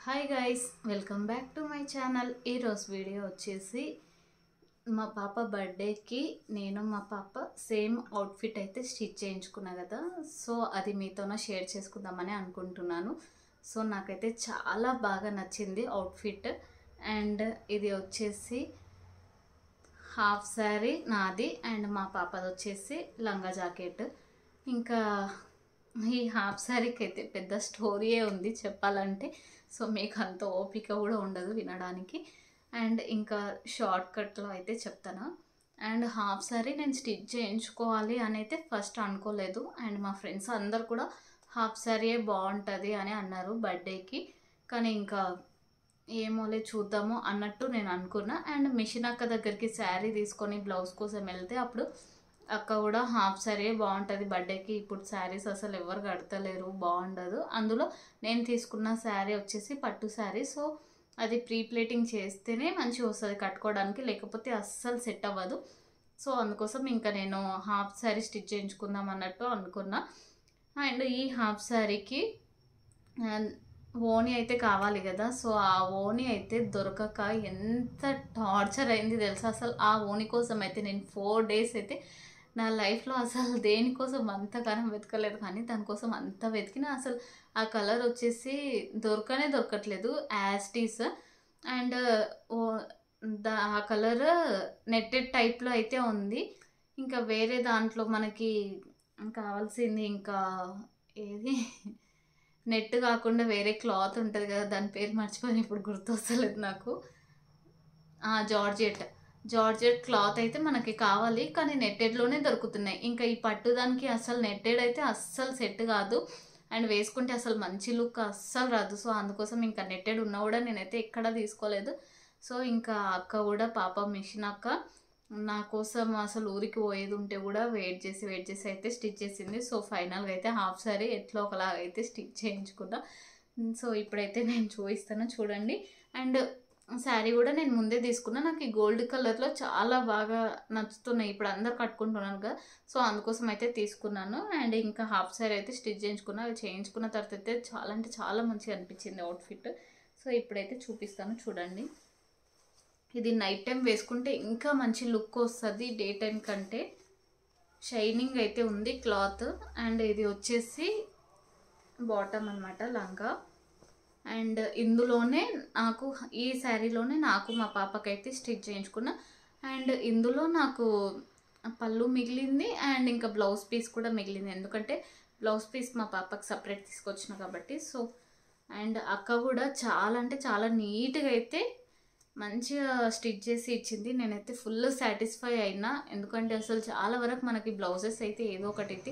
Hi guys, welcome back to my channel. ఈరోజు video వచ్చేసి మా పాప బర్త్డేకి నేను మా పాప సేమ్ అవుట్ఫిట్ అయితే స్టిచ్ చేయించుకున్నా కదా. సో అది మీతోనే షేర్ చేసుకుందామని అనుకుంటున్నాను. సో నాకైతే చాలా బాగా నచ్చింది అవుట్ఫిట్. అండ్ ఇది వచ్చేసి హాఫ్ శారీ నాది అండ్ మా పాపది వచ్చేసి లంగా జాకెట్. ఇంకా ఈ హాఫ్ శారీకి అయితే పెద్ద స్టోరీయే ఉంది చెప్పాలంటే. సో మీకు అంత ఓపిక కూడా ఉండదు వినడానికి. అండ్ ఇంకా షార్ట్ కట్లో అయితే చెప్తాను. అండ్ హాఫ్ శారీ నేను స్టిచ్ చేయించుకోవాలి అని అయితే ఫస్ట్ అనుకోలేదు. అండ్ మా ఫ్రెండ్స్ అందరు కూడా హాఫ్ శారీయే బాగుంటుంది అని అన్నారు బర్త్డేకి. కానీ ఇంకా ఏమోలే చూద్దాము అన్నట్టు నేను అనుకున్నా. అండ్ మిషన్ అక్క దగ్గరికి శారీ తీసుకొని బ్లౌజ్ కోసం వెళ్తే అప్పుడు అక్క కూడా హాఫ్ శారీ బాగుంటుంది బర్త్డేకి, ఇప్పుడు శారీస్ అసలు ఎవరు కడతలేరు, బాగుండదు. అందులో నేను తీసుకున్న శారీ వచ్చేసి పట్టు శారీ. సో అది ప్రీ ప్లేటింగ్ చేస్తేనే మంచిగా వస్తుంది కట్టుకోవడానికి, లేకపోతే అస్సలు సెట్ అవ్వదు. సో అందుకోసం ఇంకా నేను హాఫ్ శారీ స్టిచ్ చేయించుకుందాం అన్నట్టు అనుకున్నా. అండ్ ఈ హాఫ్ శారీకి ఓని అయితే కావాలి కదా. సో ఆ ఓని అయితే దొరకక ఎంత టార్చర్ అయింది తెలుసా. అసలు ఆ ఓని కోసం అయితే నేను 4 days అయితే నా లైఫ్లో అసలు దేనికోసం అంతగానం వెతకలేదు, కానీ దానికోసం అంత వెతికినా అసలు ఆ కలర్ వచ్చేసి దొరకట్లేదు యాస్టీస్. అండ్ ఆ కలర్ నెట్టెడ్ టైప్లో అయితే ఉంది. ఇంకా వేరే దాంట్లో మనకి కావాల్సింది ఇంకా ఏది నెట్ కాకుండా వేరే క్లాత్ ఉంటుంది కదా, దాని పేరు మర్చిపోయిన ఇప్పుడు గుర్తొస్తలేదు నాకు. జార్జెట్ క్లాత్ అయితే మనకి కావాలి, కానీ నెట్టెడ్లోనే దొరుకుతున్నాయి. ఇంకా ఈ పట్టుదానికి అసలు నెట్టెడ్ అయితే అస్సలు సెట్ కాదు. అండ్ వేసుకుంటే అసలు మంచి లుక్ అస్సలు రాదు. సో అందుకోసం ఇంకా నెట్టెడ్ ఉన్నా కూడా నేనైతే ఎక్కడా తీసుకోలేదు. సో ఇంకా అక్క కూడా పాప మిషన్ అక్క నా కోసం అసలు ఊరికి పోయేది ఉంటే కూడా వెయిట్ చేసి అయితే స్టిచ్ చేసింది. సో ఫైనల్గా అయితే హాఫ్ శారీ ఎట్లా ఒకలాగా అయితే స్టిచ్ చేయించుకున్నా. సో ఇప్పుడైతే నేను చూపిస్తాను చూడండి. అండ్ శారీ కూడా నేను ముందే తీసుకున్నా. నాకు ఈ గోల్డ్ కలర్లో చాలా బాగా నచ్చుతున్నాయి, ఇప్పుడు అందరు కట్టుకుంటున్నాను కదా. సో అందుకోసం అయితే తీసుకున్నాను. అండ్ ఇంకా హాఫ్ శారీ అయితే స్టిచ్ చేయించుకున్నా. అది చేయించుకున్న తర్వాత అయితే చాలా అంటే చాలా మంచిగా అనిపించింది అవుట్ఫిట్. సో ఇప్పుడైతే చూపిస్తాను చూడండి. ఇది నైట్ టైం వేసుకుంటే ఇంకా మంచి లుక్ వస్తుంది డే టైం కంటే. షైనింగ్ అయితే ఉంది క్లాత్. అండ్ ఇది వచ్చేసి బాటమ్ అనమాట, లంగా. అండ్ ఇందులోనే నాకు ఈ శారీలోనే నాకు మా పాపకైతే స్టిచ్ చేయించుకున్నా. అండ్ ఇందులో నాకు పళ్ళు మిగిలింది అండ్ ఇంకా బ్లౌజ్ పీస్ కూడా మిగిలింది, ఎందుకంటే బ్లౌజ్ పీస్ మా పాపకి సపరేట్ తీసుకొచ్చిన కాబట్టి. సో అండ్ అక్క కూడా చాలా అంటే చాలా నీట్గా అయితే మంచిగా స్టిచ్ చేసి ఇచ్చింది. నేనైతే ఫుల్ సాటిస్ఫై అయినా, ఎందుకంటే అసలు చాలా వరకు మనకి బ్లౌజెస్ అయితే ఏదో ఒకటి అయితే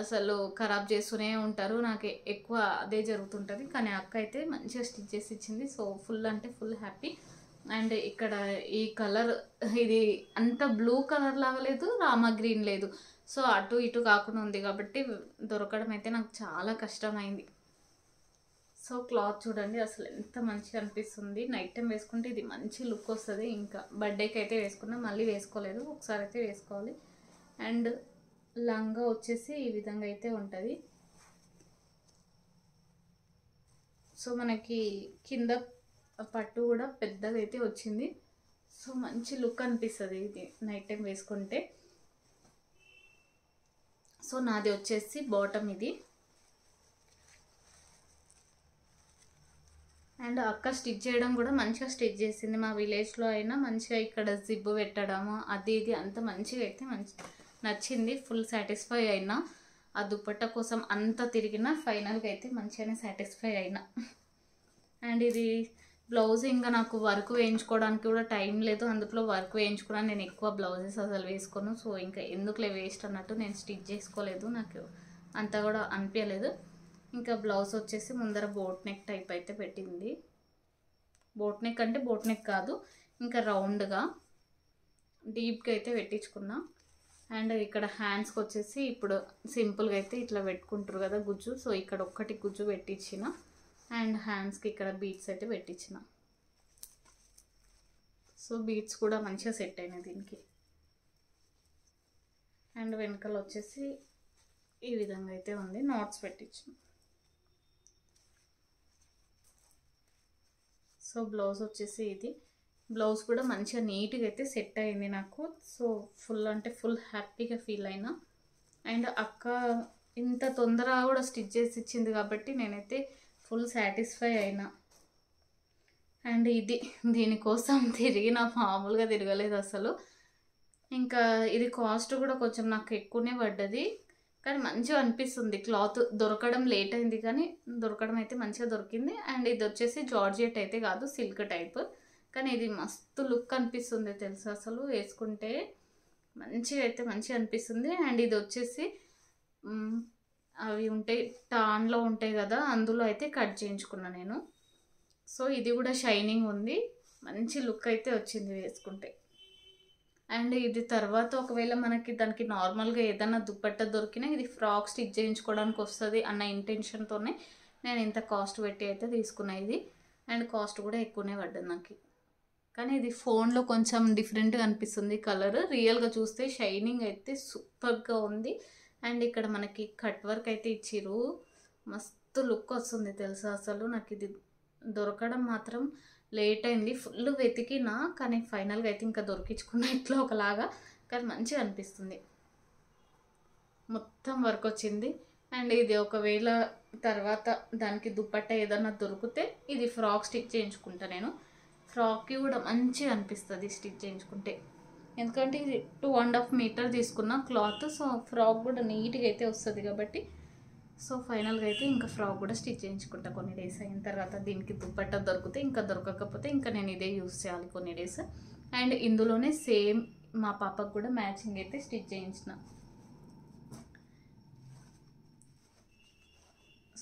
అసలు ఖరాబ్ చేస్తూనే ఉంటారు. నాకు ఎక్కువ అదే జరుగుతుంటుంది, కానీ అక్క అయితే మంచిగా స్టిచ్ చేసి ఇచ్చింది. సో ఫుల్ అంటే ఫుల్ హ్యాపీ. అండ్ ఇక్కడ ఈ కలర్ ఇది అంత బ్లూ కలర్ లాగా లేదు, రామా గ్రీన్ లేదు. సో అటు ఇటు కాకుండా ఉంది కాబట్టి దొరకడం అయితే నాకు చాలా కష్టమైంది. సో క్లాత్ చూడండి అసలు ఎంత మంచిగా అనిపిస్తుంది. నైట్ టైం వేసుకుంటే ఇది మంచి లుక్ వస్తుంది. ఇంకా బర్త్డేకి అయితే వేసుకున్నా, మళ్ళీ వేసుకోలేదు, ఒకసారి అయితే వేసుకోవాలి. అండ్ లంగా వచ్చేసి ఈ విధంగా అయితే ఉంటుంది. సో మనకి కింద పట్టు కూడా పెద్దగా అయితే వచ్చింది. సో మంచి లుక్ అనిపిస్తుంది ఇది నైట్ టైం వేసుకుంటే. సో నాది వచ్చేసి బాటమ్ ఇది. అండ్ అక్క స్టిచ్ చేయడం కూడా మంచిగా స్టిచ్ చేసింది. మా విలేజ్లో అయినా మంచిగా ఇక్కడ జిబ్బు పెట్టడము అది ఇది అంత మంచిగా అయితే నచ్చింది. ఫుల్ సాటిస్ఫై అయినా. ఆ దుప్పట్ట కోసం అంత తిరిగినా ఫైనల్గా అయితే మంచిగానే సాటిస్ఫై అయినా. అండ్ ఇది బ్లౌజ్ ఇంకా నాకు వర్క్ వేయించుకోవడానికి కూడా టైం లేదు, అందులో వర్క్ వేయించుకున్నాను. నేను ఎక్కువ బ్లౌజెస్ అసలు వేసుకోను. సో ఇంకా ఎందుకులే వేస్ట్ అన్నట్టు నేను స్టిచ్ చేసుకోలేదు, నాకు అంత కూడా అనిపించలేదు. ఇంకా బ్లౌజ్ వచ్చేసి ముందర బోట్ నెక్ టైప్ అయితే పెట్టింది. బోట్ నెక్ అంటే బోట్ నెక్ కాదు, ఇంకా రౌండ్గా డీప్గా అయితే పెట్టించుకున్నా. అండ్ ఇక్కడ హ్యాండ్స్కి వచ్చేసి ఇప్పుడు సింపుల్గా అయితే ఇట్లా పెట్టుకుంటారు కదా గుజ్జు. సో ఇక్కడ ఒక్కటి గుజ్జు పెట్టించిన. అండ్ హ్యాండ్స్కి ఇక్కడ బీడ్స్ అయితే పెట్టించిన. సో బీడ్స్ కూడా మంచిగా సెట్ అయినాయి దీనికి. అండ్ వెనకాల వచ్చేసి ఈ విధంగా అయితే ఉంది, నాట్స్ పెట్టించిన. సో బ్లౌజ్ వచ్చేసి ఇది. బ్లౌజ్ కూడా మంచిగా నీట్గా అయితే సెట్ అయింది నాకు. సో ఫుల్ అంటే ఫుల్ హ్యాపీగా ఫీల్ అయినా. అండ్ అక్క ఇంత తొందరగా కూడా స్టిచ్ చేసి ఇచ్చింది కాబట్టి నేనైతే ఫుల్ సాటిస్ఫై అయినా. అండ్ ఇది దీనికోసం తిరిగిన మామూలుగా తిరగలేదు అసలు. ఇంకా ఇది కాస్ట్ కూడా కొంచెం నాకు ఎక్కువనే పడ్డది, కానీ మంచిగా అనిపిస్తుంది. క్లాత్ దొరకడం లేట్ అయింది కానీ దొరకడం అయితే మంచిగా దొరికింది. అండ్ ఇది వచ్చేసి జార్జెట్ అయితే కాదు, సిల్క్ టైప్, కానీ ఇది మస్తు లుక్ అనిపిస్తుంది తెలుసా అసలు. వేసుకుంటే మంచిగా అయితే మంచిగా అనిపిస్తుంది. అండ్ ఇది వచ్చేసి అవి ఉంటాయి టాన్లో ఉంటాయి కదా, అందులో అయితే కట్ చేయించుకున్నా నేను. సో ఇది కూడా షైనింగ్ ఉంది, మంచి లుక్ అయితే వచ్చింది వేసుకుంటే. అండ్ ఇది తర్వాత ఒకవేళ మనకి దానికి నార్మల్గా ఏదైనా దుప్పట్ట దొరికినా ఇది ఫ్రాక్ స్టిచ్ చేయించుకోవడానికి వస్తుంది అన్న ఇంటెన్షన్తోనే నేను ఇంత కాస్ట్ పెట్టి అయితే తీసుకున్నా ఇది. అండ్ కాస్ట్ కూడా ఎక్కువనే పడ్డది నాకు. కానీ ఇది ఫోన్లో కొంచెం డిఫరెంట్గా అనిపిస్తుంది కలర్, రియల్గా చూస్తే షైనింగ్ అయితే సూపర్గా ఉంది. అండ్ ఇక్కడ మనకి కట్ వర్క్ అయితే ఇచ్చిర్రు, మస్తు లుక్ వస్తుంది తెలుసా అసలు. నాకు ఇది దొరకడం మాత్రం లేట్ అయింది, ఫుల్ వెతికినా కానీ ఫైనల్గా అయితే ఇంకా దొరికించుకున్న ఇట్లా ఒకలాగా. కానీ మంచిగా అనిపిస్తుంది, మొత్తం వర్క్ వచ్చింది. అండ్ ఇది ఒకవేళ తర్వాత దానికి దుప్పట్ట ఏదన్నా దొరికితే ఇది ఫ్రాక్ స్టిచ్ చేయించుకుంటా నేను. ఫ్రాక్కి కూడా మంచిగా అనిపిస్తుంది స్టిచ్ చేయించుకుంటే, ఎందుకంటే ఇది 2.5 మీటర్ తీసుకున్న క్లాత్. సో ఫ్రాక్ కూడా నీట్గా అయితే వస్తుంది కాబట్టి సో ఫైనల్గా అయితే ఇంకా ఫ్రాక్ కూడా స్టిచ్ చేయించుకుంటా కొన్ని డేస్ అయిన తర్వాత. దీనికి దుప్పట్ట దొరికితే, ఇంకా దొరకకపోతే ఇంకా నేను ఇదే యూస్ చేయాలి కొన్ని డేస్. అండ్ ఇందులోనే సేమ్ మా పాపకు కూడా మ్యాచింగ్ అయితే స్టిచ్ చేయించిన.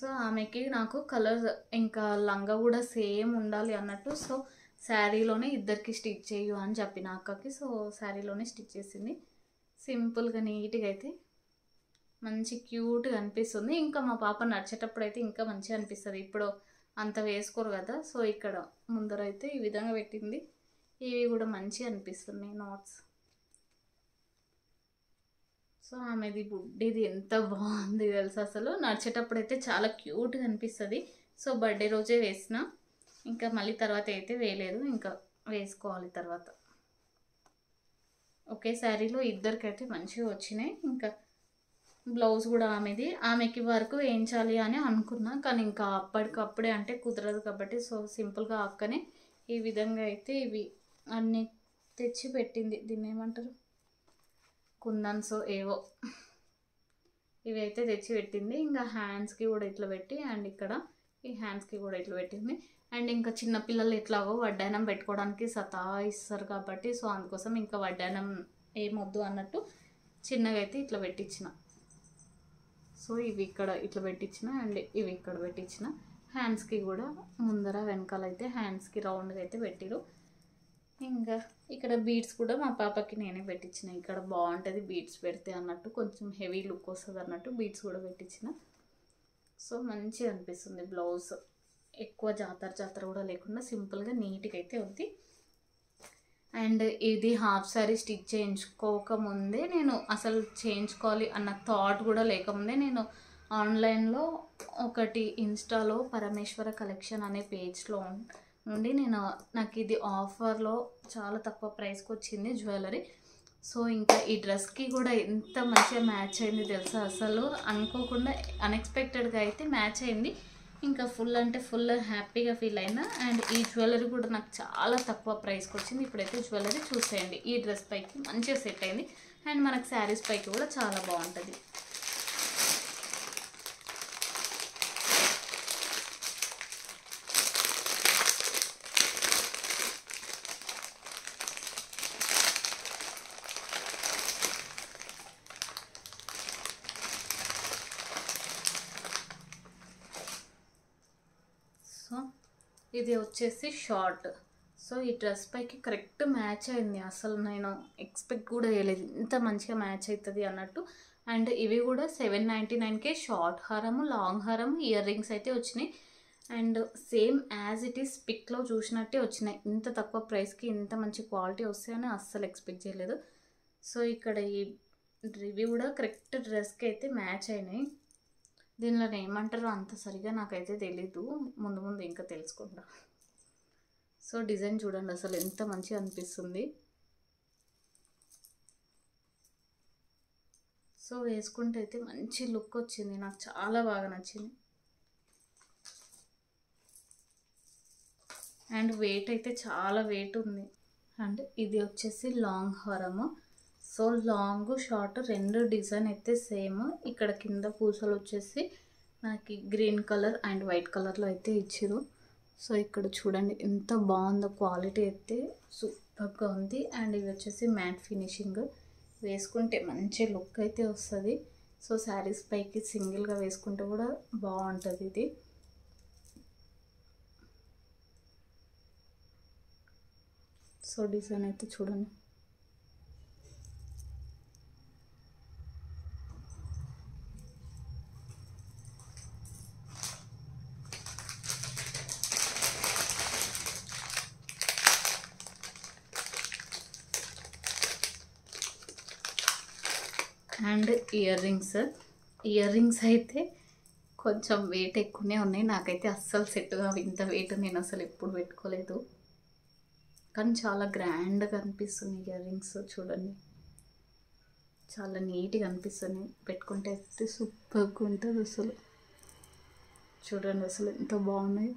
సో ఆమెకి నాకు కలర్ ఇంకా లంగా కూడా సేమ్ ఉండాలి అన్నట్టు, సో శారీలోనే ఇద్దరికి స్టిచ్ చేయు అని చెప్పిన అక్కకి. సో శారీలోనే స్టిచ్ చేసింది, సింపుల్గా నీట్గా అయితే మంచి క్యూట్గా అనిపిస్తుంది. ఇంకా మా పాప నడిచేటప్పుడు అయితే ఇంకా మంచిగా అనిపిస్తుంది, ఇప్పుడు అంత వేసుకోరు కదా. సో ఇక్కడ ముందర అయితే ఈ విధంగా పెట్టింది, ఇవి కూడా మంచిగా అనిపిస్తున్నాయి నాట్స్. సో ఆమెది బుడ్డిది ఎంత బాగుంది తెలుసు అసలు, నడిచేటప్పుడు అయితే చాలా క్యూట్గా అనిపిస్తుంది. సో బర్త్డే రోజే వేసిన, ఇంకా మళ్ళీ తర్వాత అయితే వేయలేదు, ఇంకా వేసుకోవాలి తర్వాత. ఒకే శారీలో ఇద్దరికైతే మంచిగా వచ్చినాయి. ఇంకా బ్లౌజ్ కూడా ఆమెకి వర్క్ వేయించాలి అని అనుకున్నా, కానీ ఇంకా అప్పటికప్పుడే అంటే కుదరదు కాబట్టి సో సింపుల్గా అక్కనే ఈ విధంగా అయితే ఇవి అన్నీ తెచ్చి పెట్టింది. దీన్ని ఏమంటారు, కుందన్స్ ఏవో ఇవి అయితే తెచ్చి పెట్టింది. ఇంకా హ్యాండ్స్కి కూడా ఇట్లా పెట్టి, అండ్ ఇక్కడ ఈ హ్యాండ్స్కి కూడా ఇట్లా పెట్టింది. అండ్ ఇంకా చిన్నపిల్లలు ఎట్లాగో వడ్డానం పెట్టుకోవడానికి సతాయిస్తారు కాబట్టి సో అందుకోసం ఇంకా వడ్డానం ఏమొద్దు అన్నట్టు చిన్నగా అయితే ఇట్లా పెట్టించిన. సో ఇవి ఇక్కడ ఇట్లా పెట్టించిన, అండ్ ఇవి ఇక్కడ పెట్టించిన. హ్యాండ్స్కి కూడా ముందర వెనకాల అయితే హ్యాండ్స్కి రౌండ్గా అయితే పెట్టిరు. ఇంకా ఇక్కడ బీడ్స్ కూడా మా పాపకి నేనే పెట్టించిన, ఇక్కడ బాగుంటుంది బీడ్స్ పెడితే అన్నట్టు, కొంచెం హెవీ లుక్ వస్తుంది అన్నట్టు బీడ్స్ కూడా పెట్టించిన. సో మంచిగా అనిపిస్తుంది బ్లౌజ్, ఎక్కువ జాతర కూడా లేకుండా సింపుల్గా నీట్గా అయితే ఉంది. అండ్ ఇది హాఫ్ సారీ స్టిచ్ చేయించుకోకముందే నేను అసలు చేయించుకోవాలి అన్న థాట్ కూడా లేకముందే నేను ఆన్లైన్లో ఒకటి ఇన్స్టాలో పరమేశ్వర కలెక్షన్ అనే పేజ్లో నుండి నాకు ఇది ఆఫర్లో చాలా తక్కువ ప్రైస్కి వచ్చింది జ్యువెలరీ. సో ఇంకా ఈ డ్రెస్కి కూడా ఎంత మంచిగా మ్యాచ్ అయింది తెలుసా అసలు, అనుకోకుండా అన్ఎక్స్పెక్టెడ్గా అయితే మ్యాచ్ అయింది. ఇంకా ఫుల్ అంటే ఫుల్ హ్యాపీగా ఫీల్ అయినా. అండ్ ఈ జ్యువెలరీ కూడా నాకు చాలా తక్కువ ప్రైస్కి వచ్చింది. ఇప్పుడైతే జ్యువెలరీ చూసేయండి, ఈ డ్రెస్ పైకి మంచిగా సెట్ అయింది. అండ్ మనకు శారీస్ పైకి కూడా చాలా బాగుంటుంది. సో ఇది వచ్చేసి షార్ట్. సో ఈ డ్రెస్ పైకి కరెక్ట్ మ్యాచ్ అయింది, అసలు నేను ఎక్స్పెక్ట్ కూడా చేయలేదు ఇంత మంచిగా మ్యాచ్ అవుతుంది అన్నట్టు. అండ్ ఇవి కూడా 799కే షార్ట్ హారము, లాంగ్ హారము, ఇయర్ రింగ్స్ అయితే వచ్చినాయి. And same as it is పిక్లో చూసినట్టే వచ్చినాయి. ఇంత తక్కువ ప్రైస్కి ఇంత మంచి క్వాలిటీ వస్తాయని అస్సలు ఎక్స్పెక్ట్ చేయలేదు. సో ఇక్కడ ఇవి కూడా కరెక్ట్ డ్రెస్కి అయితే మ్యాచ్ అయినాయి. దీనిలో ఏమంటారో అంత సరిగా నాకైతే తెలీదు, ముందు ఇంకా తెలుసుకుంటా. సో డిజైన్ చూడండి అసలు ఎంత మంచిగా అనిపిస్తుంది. సో వేసుకుంటే అయితే మంచి లుక్ వచ్చింది, నాకు చాలా బాగా నచ్చింది. అండ్ వెయిట్ అయితే చాలా వెయిట్ ఉంది. అండ్ ఇది వచ్చేసి లాంగ్ హారము. సో లాంగ్ షార్ట్ రెండు డిజైన్ అయితే సేమ్. ఇక్కడ కింద పూసలు వచ్చేసి మనకి గ్రీన్ కలర్ అండ్ వైట్ కలర్లో అయితే ఇచ్చారు. సో ఇక్కడ చూడండి ఎంత బాగుందో, క్వాలిటీ అయితే సూపర్గా ఉంది. అండ్ ఇవి వచ్చేసి మ్యాట్ ఫినిషింగ్, వేసుకుంటే మంచి లుక్ అయితే వస్తుంది. సో శారీస్ పైకి సింగిల్గా వేసుకుంటే కూడా బాగుంటుంది ఇది. సో డిజైన్ అయితే చూడండి. అండ్ ఇయర్ రింగ్స్ అయితే కొంచెం వెయిట్ ఎక్కువనే ఉన్నాయి. నాకైతే అస్సలు సెట్ కావు ఇంత వెయిట్, నేను అసలు ఎప్పుడు పెట్టుకోలేదు. కానీ చాలా గ్రాండ్గా అనిపిస్తుంది ఇయర్ రింగ్స్. చూడండి చాలా నీట్గా అనిపిస్తుంది, పెట్టుకుంటే అయితే సూపర్గా ఉంటుంది అసలు. చూడండి అసలు ఎంత బాగున్నాయి,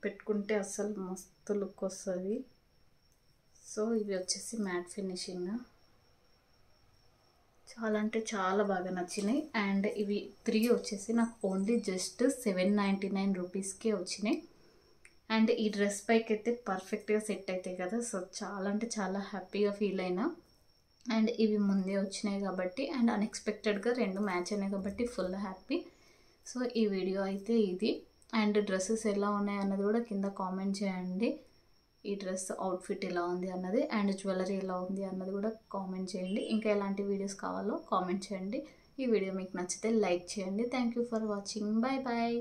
పెట్టుకుంటే అసలు మస్తు లుక్ వస్తుంది. సో ఇవి వచ్చేసి మ్యాట్ ఫినిషింగ్, చాలా అంటే చాలా బాగా నచ్చినాయి. అండ్ ఇవి 3 వచ్చేసి నాకు ఓన్లీ జస్ట్ 799 రూపీస్కే వచ్చినాయి. అండ్ ఈ డ్రెస్ పైకి అయితే పర్ఫెక్ట్గా సెట్ అవుతాయి కదా. సో చాలా అంటే చాలా హ్యాపీగా ఫీల్ అయినా. అండ్ ఇవి ముందే వచ్చినాయి కాబట్టి అండ్ అన్ఎక్స్పెక్టెడ్గా 2 మ్యాచ్ అయినాయి కాబట్టి ఫుల్ హ్యాపీ. సో ఈ వీడియో అయితే ఇది. అండ్ డ్రెస్సెస్ ఎలా ఉన్నాయి అన్నది కూడా కింద కామెంట్ చేయండి. ఈ డ్రెస్ అవుట్ఫిట్ ఎలా ఉంది అన్నది అండ్ జ్యువెలరీ ఎలా ఉంది అన్నది కూడా కామెంట్ చేయండి. ఇంకా ఎలాంటి వీడియోస్ కావాలో కామెంట్ చేయండి. ఈ వీడియో మీకు నచ్చితే లైక్ చేయండి. Thank you for watching. Bye bye.